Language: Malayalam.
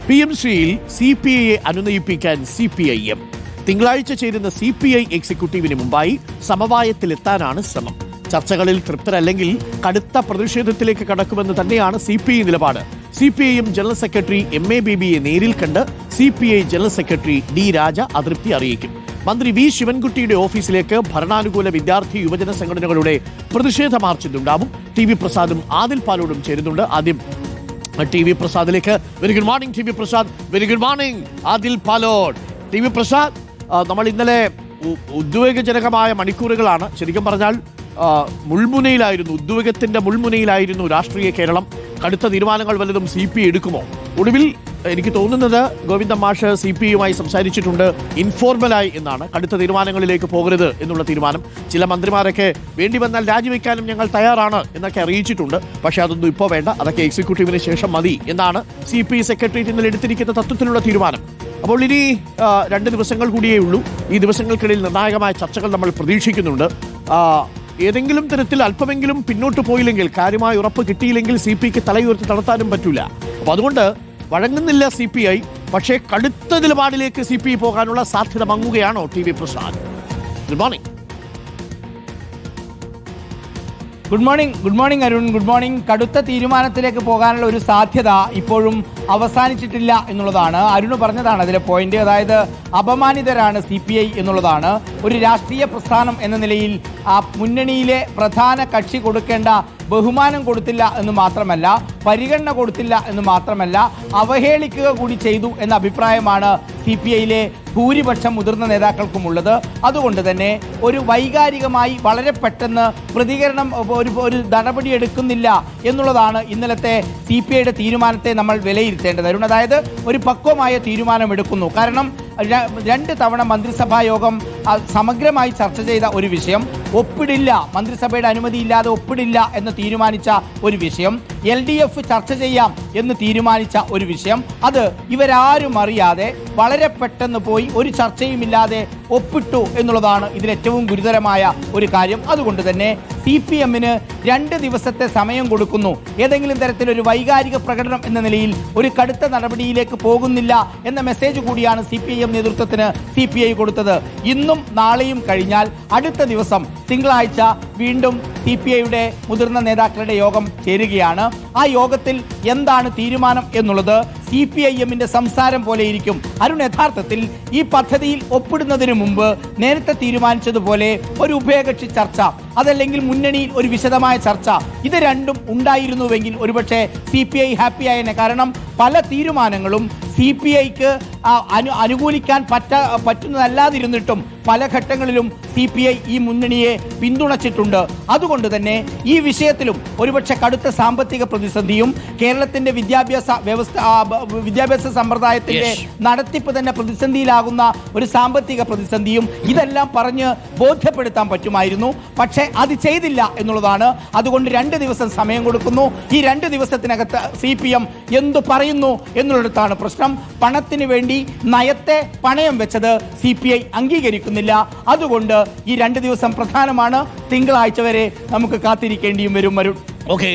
PMCയിൽ CPIയെ അനുനയിപ്പിക്കാൻ CPIM. തിങ്കളാഴ്ച ചേരുന്ന CPI എക്സിക്യൂട്ടീവിന് മുമ്പായി സമവായത്തിലെത്താനാണ് ശ്രമം. ചർച്ചകളിൽ തൃപ്തരല്ലെങ്കിൽ കടുത്ത പ്രതിഷേധത്തിലേക്ക് കടക്കുമെന്ന് തന്നെയാണ് CPI നിലപാട്. CPIM ജനറൽ സെക്രട്ടറി MA ബേബിയെ നേരിൽ കണ്ട് CPI ജനറൽ സെക്രട്ടറി D രാജ അതൃപ്തി അറിയിക്കും. മന്ത്രി V ശിവൻകുട്ടിയുടെ ഓഫീസിലേക്ക് ഭരണാനുകൂല വിദ്യാർത്ഥി യുവജന സംഘടനകളുടെ പ്രതിഷേധ മാർച്ച് ഇന്നുണ്ടാവും. TV പ്രസാദും ആദിൽ പാലോടും ചേരുന്നുണ്ട്. ആദ്യം TV പ്രസാദിലേക്ക്. Very good morning TV Prasad. Very good morning Adil Palode. TV Prasad, നമ്മൾ ഇന്നലെ ഉദ്വേഗജനകമായ മണിക്കൂറുകളാണ്. ശരിക്കും പറഞ്ഞാൽ മുൾമുനയിലായിരുന്നു, ഉദ്വേഗത്തിന്റെ മുൾമുനയിലായിരുന്നു രാഷ്ട്രീയ കേരളം. കടുത്ത തീരുമാനങ്ങൾ വല്ലതും CPI എടുക്കുമോ? ഒടുവിൽ എനിക്ക് തോന്നുന്നത് ഗോവിന്ദ മാഷ് CPIയുമായി സംസാരിച്ചിട്ടുണ്ട്, ഇൻഫോർമലായി എന്നാണ്. കടുത്ത തീരുമാനങ്ങളിലേക്ക് പോകരുത് എന്നുള്ള തീരുമാനം. ചില മന്ത്രിമാരൊക്കെ വേണ്ടി വന്നാൽ രാജിവെക്കാനും ഞങ്ങൾ തയ്യാറാണ് എന്നൊക്കെ അറിയിച്ചിട്ടുണ്ട്. പക്ഷേ അതൊന്നും ഇപ്പോൾ വേണ്ട, അതൊക്കെ എക്സിക്യൂട്ടീവിന് ശേഷം മതി എന്നാണ് CPI സെക്രട്ടേറിയറ്റ് ഇന്നലെ എടുത്തിരിക്കുന്ന തത്വത്തിലുള്ള തീരുമാനം. അപ്പോൾ ഇനി 2 ദിവസങ്ങൾ കൂടിയേ ഉള്ളൂ. ഈ ദിവസങ്ങൾക്കിടയിൽ നിർണായകമായ ചർച്ചകൾ നമ്മൾ പ്രതീക്ഷിക്കുന്നുണ്ട്. ഏതെങ്കിലും തരത്തിൽ അല്പമെങ്കിലും പിന്നോട്ട് പോയില്ലെങ്കിൽ, കാര്യമായ ഉറപ്പ് കിട്ടിയില്ലെങ്കിൽ CPIക്ക് തലയുയർത്തി നടത്താനും പറ്റില്ല. അപ്പോൾ അതുകൊണ്ട് വഴങ്ങുന്നില്ല CPI. പക്ഷേ കടുത്ത നിലപാടിലേക്ക് CPI പോകാനുള്ള സാധ്യത മങ്ങുകയാണോ TV Prasad? Good morning. Good morning Arun. Good morning. കടുത്ത തീരുമാനത്തിലേക്ക് പോകാനുള്ള ഒരു സാധ്യത ഇപ്പോഴും അവസാനിച്ചിട്ടില്ല എന്നുള്ളതാണ്. അരുണ് പറഞ്ഞതാണ് അതിലെ പോയിന്റ്. അതായത് അപമാനിതരാണ് CPI എന്നുള്ളതാണ്. ഒരു രാഷ്ട്രീയ പ്രസ്ഥാനം എന്ന നിലയിൽ ആ മുന്നണിയിലെ പ്രധാന കക്ഷി കൊടുക്കേണ്ട ബഹുമാനം കൊടുത്തില്ല എന്ന് മാത്രമല്ല, പരിഗണന കൊടുത്തില്ല എന്ന് മാത്രമല്ല, അവഹേളിക്കുക കൂടി ചെയ്തു എന്ന അഭിപ്രായമാണ് CPIയിലെ ഭൂരിപക്ഷം മുതിർന്ന നേതാക്കൾക്കുമുള്ളത്. അതുകൊണ്ട് തന്നെ ഒരു വൈകാരികമായി വളരെ പെട്ടെന്ന് പ്രതികരണം, ഒരു നടപടി എടുക്കുന്നില്ല എന്നുള്ളതാണ് ഇന്നലത്തെ CPIയുടെ തീരുമാനത്തെ നമ്മൾ വിലയിരുത്തേണ്ടത്. അതായത് ഒരു പക്വമായ തീരുമാനം എടുക്കുന്നു. കാരണം 2 തവണ മന്ത്രിസഭാ യോഗം സമഗ്രമായി ചർച്ച ചെയ്ത ഒരു വിഷയം, ഒപ്പിടില്ല, മന്ത്രിസഭയുടെ അനുമതിയില്ലാതെ ഒപ്പിടില്ല എന്ന് തീരുമാനിച്ച ഒരു വിഷയം, LDF ചർച്ച ചെയ്യാം എന്ന് തീരുമാനിച്ച ഒരു വിഷയം, അത് ഇവരാരും അറിയാതെ വളരെ പെട്ടെന്ന് പോയി ഒരു ചർച്ചയുമില്ലാതെ ഒപ്പിട്ടു എന്നുള്ളതാണ് ഇതിലേറ്റവും ഗുരുതരമായ ഒരു കാര്യം. അതുകൊണ്ട് തന്നെ CPMന് 2 ദിവസത്തെ സമയം കൊടുക്കുന്നു. ഏതെങ്കിലും തരത്തിലൊരു വൈകാരിക പ്രകടനം എന്ന നിലയിൽ ഒരു കടുത്ത നടപടിയിലേക്ക് പോകുന്നില്ല എന്ന മെസ്സേജ് കൂടിയാണ് CPIM നേതൃത്വത്തിന് CPI കൊടുത്തത്. ഇന്നും നാളെയും കഴിഞ്ഞാൽ അടുത്ത ദിവസം തിങ്കളാഴ്ച വീണ്ടും CPIയുടെ മുതിർന്ന നേതാക്കളുടെ യോഗം ചേരുകയാണ്. ആ യോഗത്തിൽ എന്താണ് തീരുമാനം എന്നുള്ളത് CPIMന്റെ സംസാരം പോലെ ഇരിക്കും. അരുൺ, യഥാർത്ഥത്തിൽ ഈ പദ്ധതിയിൽ ഒപ്പിടുന്നതിന് മുമ്പ് നേരത്തെ തീരുമാനിച്ചതുപോലെ ഒരു ഉഭയകക്ഷി ചർച്ച, അതല്ലെങ്കിൽ മുന്നണിയിൽ ഒരു വിശദമായ ചർച്ച, ഇത് രണ്ടും ഉണ്ടായിരുന്നുവെങ്കിൽ ഒരുപക്ഷെ CPI ഹാപ്പി ആയേനെ. കാരണം പല തീരുമാനങ്ങളും CPIക്ക് അനുകൂലിക്കാൻ പറ്റുന്നതല്ലാതിരുന്നിട്ടും പല ഘട്ടങ്ങളിലും CPI ഈ മുന്നണിയെ പിന്തുണച്ചിട്ടുണ്ട്. അതുകൊണ്ട് തന്നെ ഈ വിഷയത്തിലും ഒരുപക്ഷെ കടുത്ത സാമ്പത്തിക പ്രതിസന്ധിയും കേരളത്തിന്റെ വിദ്യാഭ്യാസ സമ്പ്രദായത്തിന്റെ നടത്തിപ്പ് തന്നെ പ്രതിസന്ധിയിലാകുന്ന ഒരു സാമ്പത്തിക പ്രതിസന്ധിയും ഇതെല്ലാം പറഞ്ഞ് ബോധ്യപ്പെടുത്താൻ പറ്റുമായിരുന്നു. പക്ഷേ അത് ചെയ്തില്ല എന്നുള്ളതാണ്. അതുകൊണ്ട് 2 ദിവസം സമയം കൊടുക്കുന്നു. ഈ 2 ദിവസത്തിനകത്ത് CPM എന്തു പറയുന്നു എന്നുള്ളിടത്താണ് പ്രശ്നം. പണത്തിന് വേണ്ടി നയത്തെ പണയം വെച്ചത് CPI അംഗീകരിക്കുന്നില്ല. അതുകൊണ്ട് ഈ 2 ദിവസം പ്രധാനമാണ്. തിങ്കളാഴ്ച വരെ നമുക്ക് കാത്തിരിക്കേണ്ടിയും വരും. ഓക്കെ.